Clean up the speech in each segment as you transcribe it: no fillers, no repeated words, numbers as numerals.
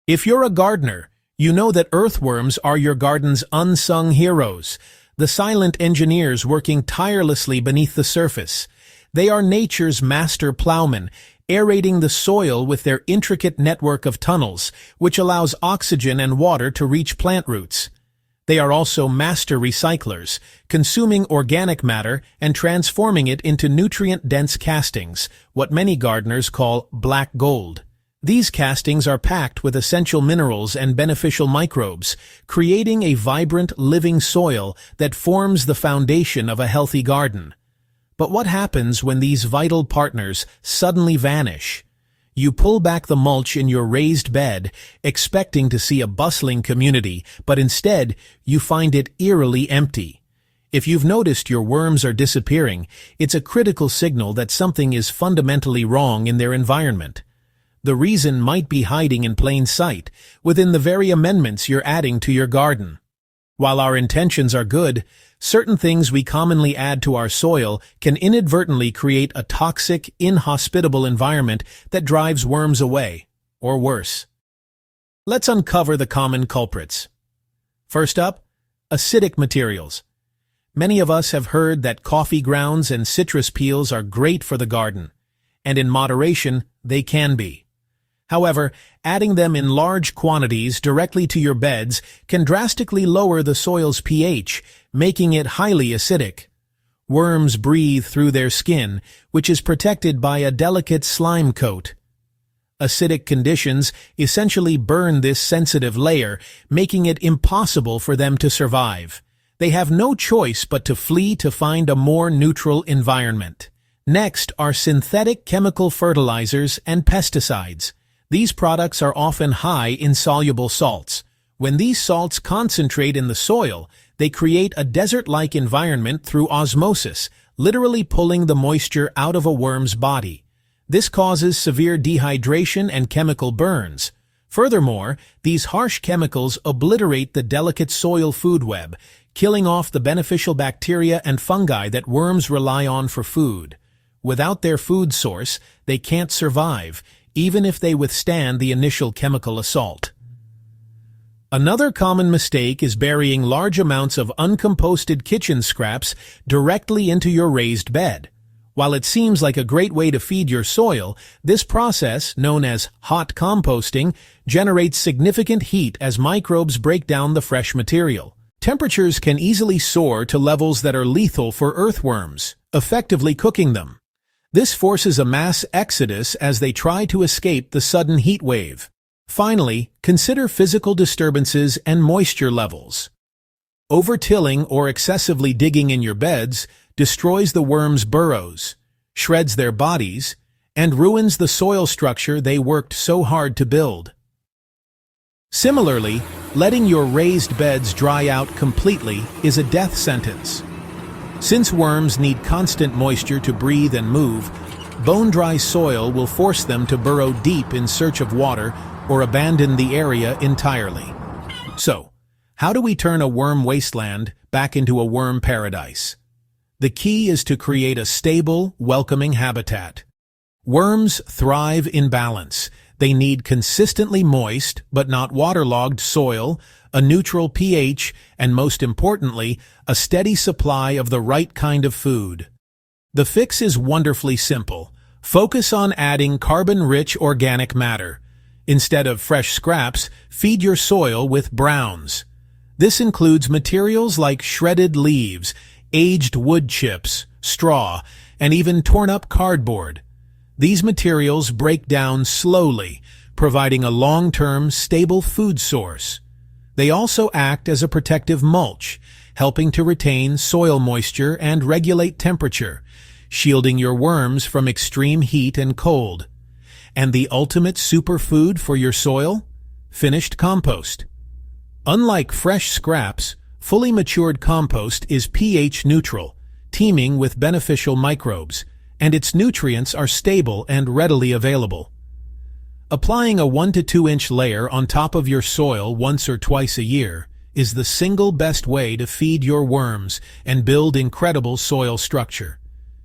If you're a gardener, you know that earthworms are your garden's unsung heroes, the silent engineers working tirelessly beneath the surface. They are nature's master plowmen, aerating the soil with their intricate network of tunnels, which allows oxygen and water to reach plant roots. They are also master recyclers, consuming organic matter and transforming it into nutrient-dense castings, what many gardeners call black gold. These castings are packed with essential minerals and beneficial microbes, creating a vibrant, living soil that forms the foundation of a healthy garden. But what happens when these vital partners suddenly vanish? You pull back the mulch in your raised bed, expecting to see a bustling community, but instead, you find it eerily empty. If you've noticed your worms are disappearing, it's a critical signal that something is fundamentally wrong in their environment. The reason might be hiding in plain sight, within the very amendments you're adding to your garden. While our intentions are good, certain things we commonly add to our soil can inadvertently create a toxic, inhospitable environment that drives worms away, or worse. Let's uncover the common culprits. First up, acidic materials. Many of us have heard that coffee grounds and citrus peels are great for the garden, and in moderation, they can be. However, adding them in large quantities directly to your beds can drastically lower the soil's pH, making it highly acidic. Worms breathe through their skin, which is protected by a delicate slime coat. Acidic conditions essentially burn this sensitive layer, making it impossible for them to survive. They have no choice but to flee to find a more neutral environment. Next are synthetic chemical fertilizers and pesticides. These products are often high in soluble salts. When these salts concentrate in the soil, they create a desert-like environment through osmosis, literally pulling the moisture out of a worm's body. This causes severe dehydration and chemical burns. Furthermore, these harsh chemicals obliterate the delicate soil food web, killing off the beneficial bacteria and fungi that worms rely on for food. Without their food source, they can't survive, even if they withstand the initial chemical assault. Another common mistake is burying large amounts of uncomposted kitchen scraps directly into your raised bed. While it seems like a great way to feed your soil, this process, known as hot composting, generates significant heat as microbes break down the fresh material. Temperatures can easily soar to levels that are lethal for earthworms, effectively cooking them. This forces a mass exodus as they try to escape the sudden heat wave. Finally, consider physical disturbances and moisture levels. Over-tilling or excessively digging in your beds destroys the worms' burrows, shreds their bodies, and ruins the soil structure they worked so hard to build. Similarly, letting your raised beds dry out completely is a death sentence. Since worms need constant moisture to breathe and move, bone-dry soil will force them to burrow deep in search of water or abandon the area entirely. So, how do we turn a worm wasteland back into a worm paradise? The key is to create a stable, welcoming habitat. Worms thrive in balance. They need consistently moist, but not waterlogged soil, a neutral pH, and most importantly, a steady supply of the right kind of food. The fix is wonderfully simple. Focus on adding carbon-rich organic matter. Instead of fresh scraps, feed your soil with browns. This includes materials like shredded leaves, aged wood chips, straw, and even torn-up cardboard. These materials break down slowly, providing a long-term, stable food source. They also act as a protective mulch, helping to retain soil moisture and regulate temperature, shielding your worms from extreme heat and cold. And the ultimate superfood for your soil? Finished compost. Unlike fresh scraps, fully matured compost is pH neutral, teeming with beneficial microbes, and its nutrients are stable and readily available. Applying a 1 to 2 inch layer on top of your soil once or twice a year is the single best way to feed your worms and build incredible soil structure.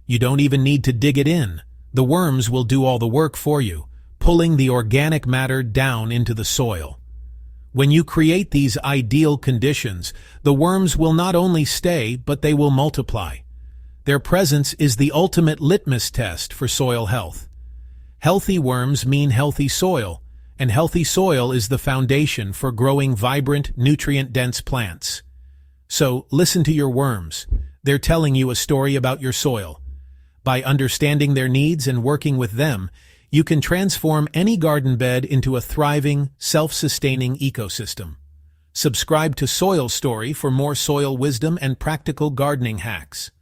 You don't even need to dig it in. The worms will do all the work for you. pulling the organic matter down into the soil. When you create these ideal conditions, the worms will not only stay, but they will multiply. Their presence is the ultimate litmus test for soil health. Healthy worms mean healthy soil, and healthy soil is the foundation for growing vibrant, nutrient-dense plants. So, listen to your worms. They're telling you a story about your soil. By understanding their needs and working with them, you can transform any garden bed into a thriving, self-sustaining ecosystem. Subscribe to Soil Story for more soil wisdom and practical gardening hacks.